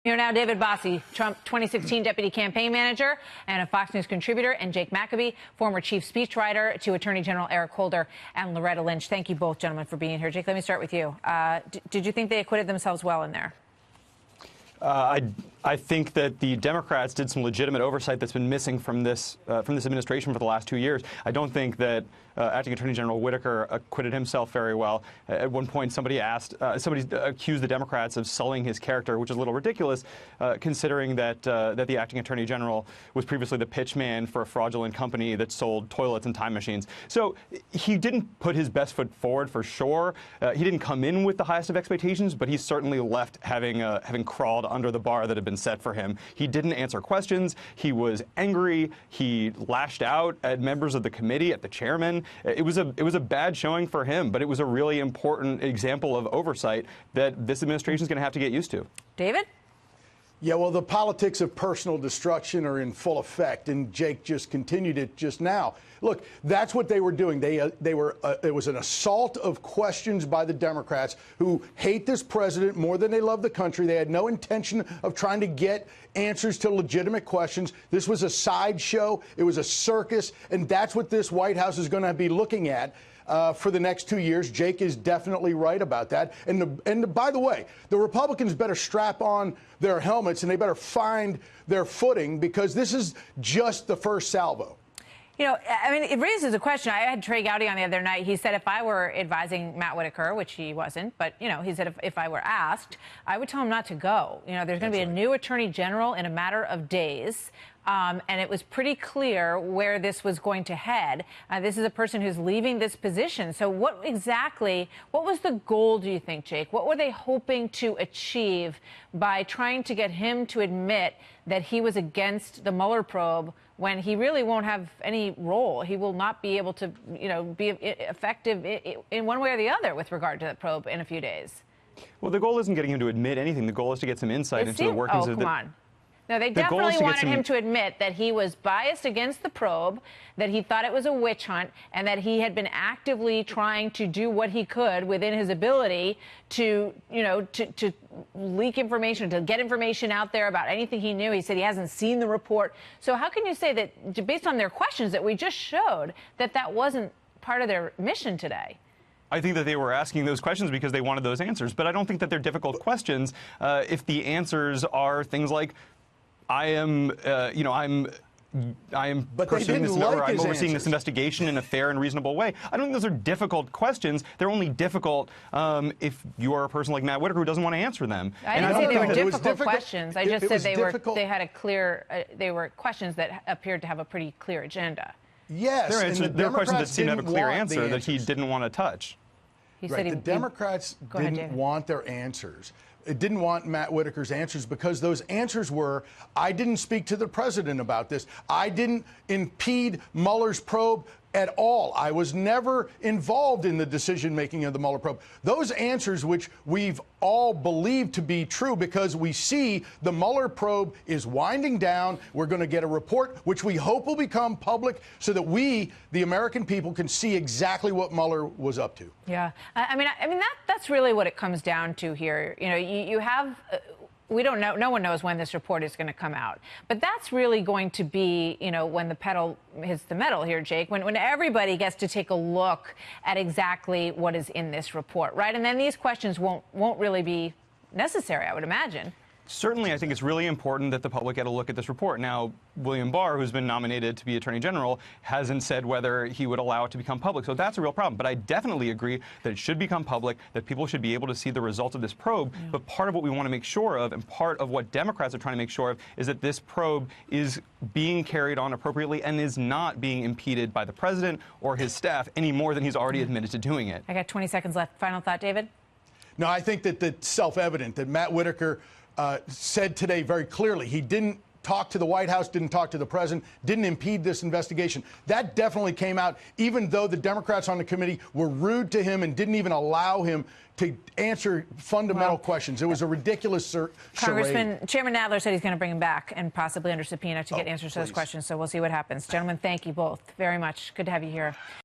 You're now David Bossie, Trump 2016 deputy campaign manager and a Fox News contributor, and Jake McAbee, former chief speechwriter to Attorney General Eric Holder and Loretta Lynch. Thank you both, gentlemen, for being here. Jake, let me start with you. Did you think they acquitted themselves well in there? I think that the Democrats did some legitimate oversight that's been missing from this administration for the last 2 years. I don't think that Acting Attorney General Whitaker acquitted himself very well. At one point, somebody accused the Democrats of sullying his character, which is a little ridiculous, considering that the Acting Attorney General was previously the pitchman for a fraudulent company that sold toilets and time machines. So he didn't put his best foot forward for sure. He didn't come in with the highest of expectations, but he certainly left having crawled under the bar that had been set for him. He didn't answer questions. He was angry. He lashed out at members of the committee, at the chairman. It was a bad showing for him, but it was a really important example of oversight that this administration is going to have to get used to. David? Yeah, well, the politics of personal destruction are in full effect, and Jake just continued it just now. Look, that's what they were doing. It was an assault of questions by the Democrats who hate this president more than they love the country. They had no intention of trying to get answers to legitimate questions. This was a sideshow. It was a circus, and that's what this White House is going to be looking at for the next 2 years. Jake is definitely right about that. And by the way, the Republicans better strap on their helmets and they better find their footing, because this is just the first salvo. You know, I mean, it raises a question. I had Trey Gowdy on the other night. He said if I were advising Matt Whitaker, which he wasn't, but, you know, he said if I were asked, I would tell him not to go. You know, there's going to be a new attorney general in a matter of days. And it was pretty clear where this was going to head. This is a person who's leaving this position. So what was the goal, do you think, Jake? What were they hoping to achieve by trying to get him to admit that he was against the Mueller probe when he really won't have any role? He will not be able to, you know, be effective in one way or the other with regard to the probe in a few days. Well, the goal isn't getting him to admit anything. The goal is to get some insight into the workings of the... Come on. No, they definitely wanted him to admit that he was biased against the probe, that he thought it was a witch hunt, and that he had been actively trying to do what he could within his ability to, you know, to leak information, to get information out there about anything he knew. He said he hasn't seen the report. So how can you say that, based on their questions that we just showed, that that wasn't part of their mission today? I think that they were asking those questions because they wanted those answers, but I don't think that they're difficult questions if the answers are things like, I am pursuing this endeavor. I'm overseeing this investigation in a fair and reasonable way. I don't think those are difficult questions. They're only difficult if you are a person like Matt Whitaker who doesn't want to answer them. I didn't say they were difficult questions. I just said they had a clear. They were questions that appeared to have a pretty clear agenda. Yes, there are questions that seem to have a clear answer that he didn't want to touch. He said the Democrats didn't want their answers. It didn't want Matt Whitaker's answers because those answers were, I didn't speak to the president about this. I didn't impede Mueller's probe at all. I was never involved in the decision-making of the Mueller probe. Those answers, which we've all believed to be true because we see the Mueller probe is winding down. We're going to get a report, which we hope will become public so that we, the American people, can see exactly what Mueller was up to. Yeah. I mean, that's really what it comes down to here. You know, you have... we don't know. No one knows when this report is going to come out. But that's really going to be, you know, when the pedal hits the metal here, Jake, when everybody gets to take a look at exactly what is in this report, right? And then these questions won't really be necessary, I would imagine. Certainly, I think it's really important that the public get a look at this report. Now, William Barr, who's been nominated to be Attorney General, hasn't said whether he would allow it to become public. So that's a real problem. But I definitely agree that it should become public, that people should be able to see the results of this probe. Yeah. But part of what we want to make sure of, and part of what Democrats are trying to make sure of, is that this probe is being carried on appropriately and is not being impeded by the president or his staff any more than he's already admitted to doing it. I got 20 seconds left. Final thought, David? No, I think that it's self-evident that Matt Whitaker said today very clearly he didn't talk to the White House, didn't talk to the president, didn't impede this investigation. That definitely came out, even though the Democrats on the committee were rude to him and didn't even allow him to answer fundamental questions. It was a ridiculous Congressman, Chairman Nadler said he's going to bring him back and possibly under subpoena to get answers to those questions. So we'll see what happens. Gentlemen, thank you both very much. Good to have you here.